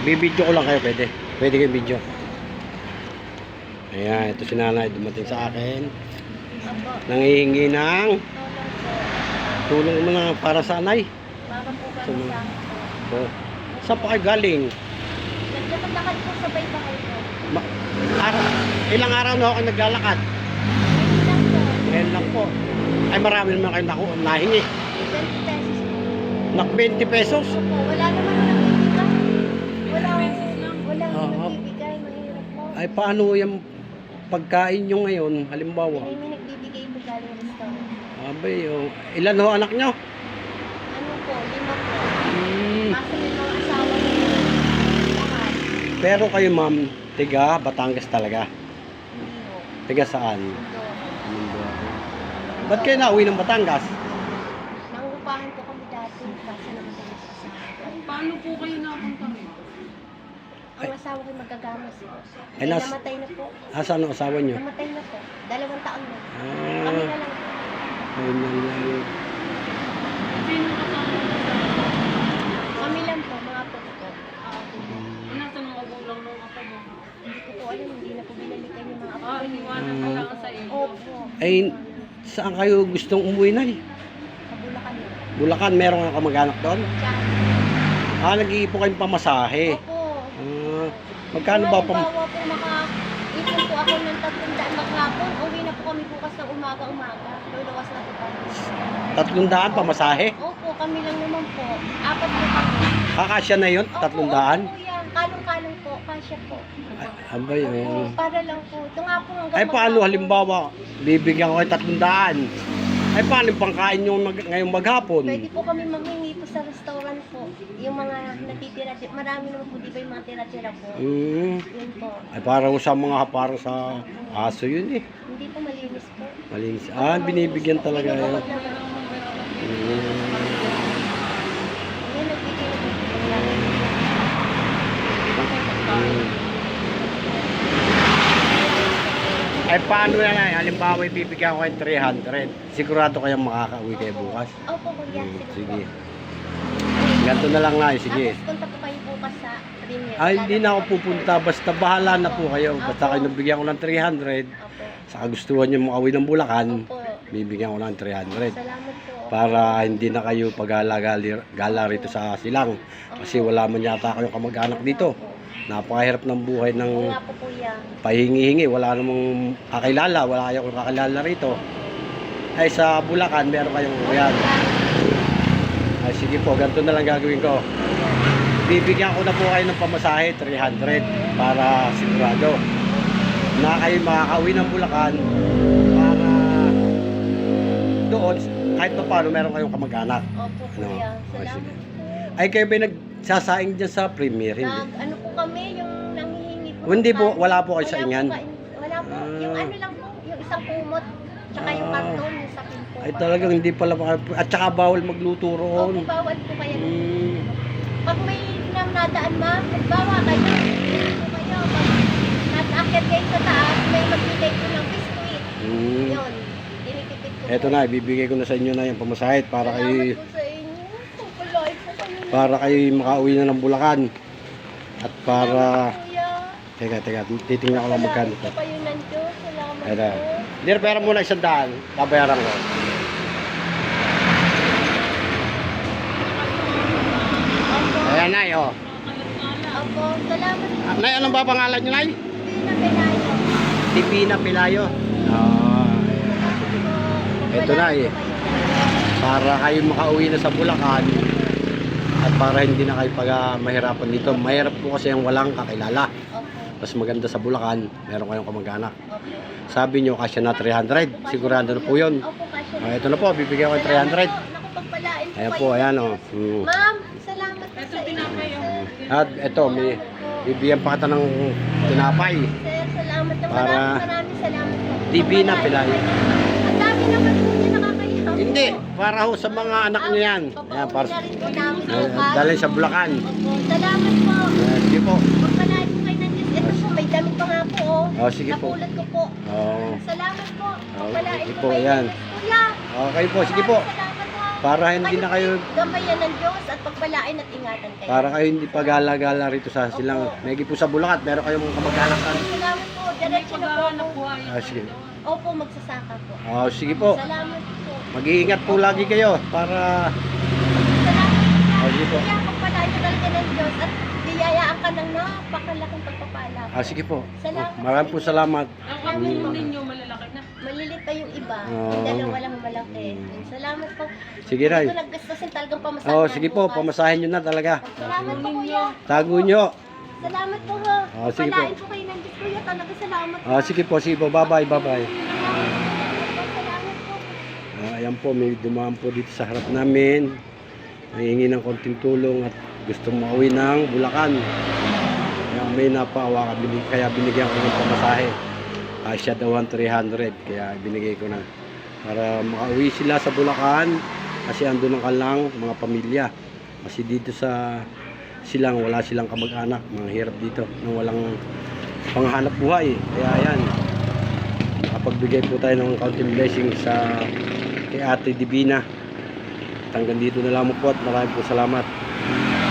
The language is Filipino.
Bibidyo ko lang kayo, pwede. Pwede kayo video. Ayan, ito si nanay dumating sa akin. Nangihingi ng tulong mo na para sa anay. Para po kami sa akin po. Oh. Saan pa kayo galing? Naglalakad po sa baybay po. Ilang araw na ako naglalakad? Ayun lang po. Ngayon lang po. Ay marami naman kayo nahingi. 20 pesos po. Nak 20 pesos? Opo, wala naman nagbibigay. Wala Oo. nagbibigay. Mahirap po. Ay paano yung pagkain nyo ngayon? Halimbawa. May nagbibigay po galing restaurant. Abay, oh. Ilan ho anak nyo? Ano po, 5 po. Hmm. Kaso yung mga asawa ko. Lahat. Pero kayo ma'am, tiga Batangas talaga. Hindi po. Tiga saan? Ito. Ba't kayo nauwi ng Batangas? Nangungupahan po kami dati. Kaso naman tayo sa asawa. Paano po kayo napunta rin? Ang asawa ko magagamas po. Ay, Ay, namatay na po. Asan ang asawa nyo? Namatay na po. 2 taon na. Kami Ah, na lang po. ayun lang yan. Sino kasama mo sa Kami lang po, mga po po. Anak sa mga magulang nung ako mo? Hindi ko po alam, hindi na po binalikan yung mga apo. Iniwanan ka lang sa iyo. Opo. Ay, saan kayo gustong umuwi na? Sa Bulacan yun. Bulacan, meron kang kamag-anak doon? Diyan. Nag-iipon kayong pamasahe. Opo. Magkano ba Halimbawa po maka-ipon po ako ng 300 maghapon. Uwi na po kami bukas ng umaga-umaga. Luluwas na po kami. 300 pamasahe? Opo, kami lang naman po. 4 po kami. Kakasya na yun? 300? Opo, yan. Kalong-kalong po. Kasya po. Abay, Opo, para lang po. Ito nga po hanggang ay paano maghapon. halimbawa, bibigyan ko kayo 300. Ay paano yung pangkain nyo ngayong maghapon? Pwede po kami maghingi po sa restaurant po. Yung mga natitira, marami naman po di ba yung mga tira-tira po. Yun po. Ay parang sa para sa aso yun eh. Hindi po malinis po. Malinis. Binibigyan talaga yun. Pinubog naman. Yan, nagbigay na po. Ay paano yan ay? Halimbawa ibibigyan ko kayo 300. Sigurado kayong makakauwi kayo bukas. Opo, kuya. Sige. Ganito na lang na sige. Tapos punta po kayo bukas sa Premier. Ay hindi na ako pupunta. Basta bahala na po kayo. Basta kayo nabigyan ko ng 300. Opo. Sa kagustuhan nyo makauwi ng Bulacan, Opo. bibigyan ko ng 300. Salamat po. Para hindi na kayo pag-gala rito sa Silang. Kasi wala man yata kayong kamag-anak dito. Napakahirap ng buhay Oo ng nga po, kuya. pahingi-hingi. Wala namang kakilala. Wala kayong kakilala rito. Ay sa Bulacan, meron kayong yan. Ay sige po, ganito na lang gagawin ko. Bibigyan ko na po kayo ng pamasahe, 300. Para sigurado na kayo makakauwi ng Bulacan. Para doon, kahit pa paano, meron kayong kamag-anak. Opo, No. kuya. Oh, Salamat sige. po. Ay kayo ba nagsasaing dyan sa Premier? Hindi. Ano po kami, yung nanghihingi po. Hindi ng po, kanin. wala po kayo sa Wala inyan? po wala po. Yung ano lang po, yung isang kumot. Tsaka yung karton, yung sakin po. Ay talagang hindi pala at saka bawal magluto Opo, roon. bawal po kayo. Hmm. Pag may nadaan ma'am, magbawa kayo. Hindi po kayo. Pag nag-akit kayo sa taas, may magbigay po ng biskuit. Hmm. Yun. Tinikipit ko Eto po. na, ibibigay ko na sa inyo na yung pamasahit para Salamat kayo po sa inyo. Pagpalay po kayo. para kayo makauwi na ng Bulacan. At para Salamat, kuya. teka, titingnan ko lang magkano Salamat to. po kayo ng Diyos. Salamat Eto. po. Dir, pera muna 100. Babayaran ko. Opo. Ayan, Nay, oh. Opo. Salamat po. Nay, anong ba pangalan niyo, Nay? Pinapilayo. Tipina Pilayo. Ito na eh. Para kayo makauwi na sa Bulacan at para hindi na kayo mahirapan dito. Mahirap po kasi yung walang kakilala. Opo. Mas maganda sa Bulacan, meron kayong kamag-anak. Opo. Sabi nyo, kasya na 300. Sigurado na po yun. Opo, kasya. Ito na po, bibigyan ko ng 300. Naku, pagpalain po Ayan kayo. po, ayan o. Ma'am, salamat po Ito, sa inyo, tinapay, oh. sir. At ito, may bibigyan pa kita ng tinapay. Sir, salamat na Para- maraming salamat po. Divina Pagpalain Pilayo. po kayo. Ang dami naman po niya nakakayaw. Hindi, para ho sa mga anak nyo yan. Ayan, para na rin po namin bukas. dalhin sa Bulacan. Opo, salamat po. Sige po. Pagpalain po kayo ng Diyos. Ito po, may damit pa nga po. Oh, sige po. Napulot ko po. Oh. Salamat po. Oh, Pagpalain sige po po, kayo ayan. ng Diyos. Kuya. Okay po, sige po. Salamat po. Para hindi na kayo, Gamayan ng Diyos at pagpalain at ingatan kayo. para kayo hindi pagala-gala rito sa Silangan. May po sa Bulacan, meron kayong kamag-anak saan? Salamat po. Diretso na po Paghahanap ako. buhay. Ah, sige. Opo, magsasaka po. Oh, sige po. Salamat po. Mag-iingat po lagi kayo para Salamat po. sige po. Kaya pagpalain ka talaga ng Diyos at biyayaan ka ng napakalaking pagpapala. sige po. Salamat. Maraming po salamat. Ang kapatid ninyo malalaki na. Malilit pa yung iba. Oo. Yung dalawa lang malaki. Salamat po. Sige, Ray. Ito naggastusin talagang pamasahe. Oh, sige po, pamasahin nyo na talaga. Salamat po kuya. Tago nyo. Salamat po ha. Oh, sige po. Palain po kayo ng Diyos kuya. Talaga salamat po. Sige po, sige po. Bye-bye, bye-bye. Salamat po. Ayan po, may dumaan po dito sa harap namin. Nangingi ng konting tulong at gusto mauwi ng Bulacan. Kaya may napaawa kaya binigyan ko ng pamasahe. Siya daw 300, kaya binigay ko na. Para makauwi sila sa Bulacan kasi andun ang kalang mga pamilya. Kasi dito sa Silang, wala silang kamag-anak. Mga hirap dito nang walang panghanap buhay. Kaya ayan, nakapagbigay po tayo ng counting blessing sa kay Ate Divina. Hanggang dito na lang po at maraming po salamat.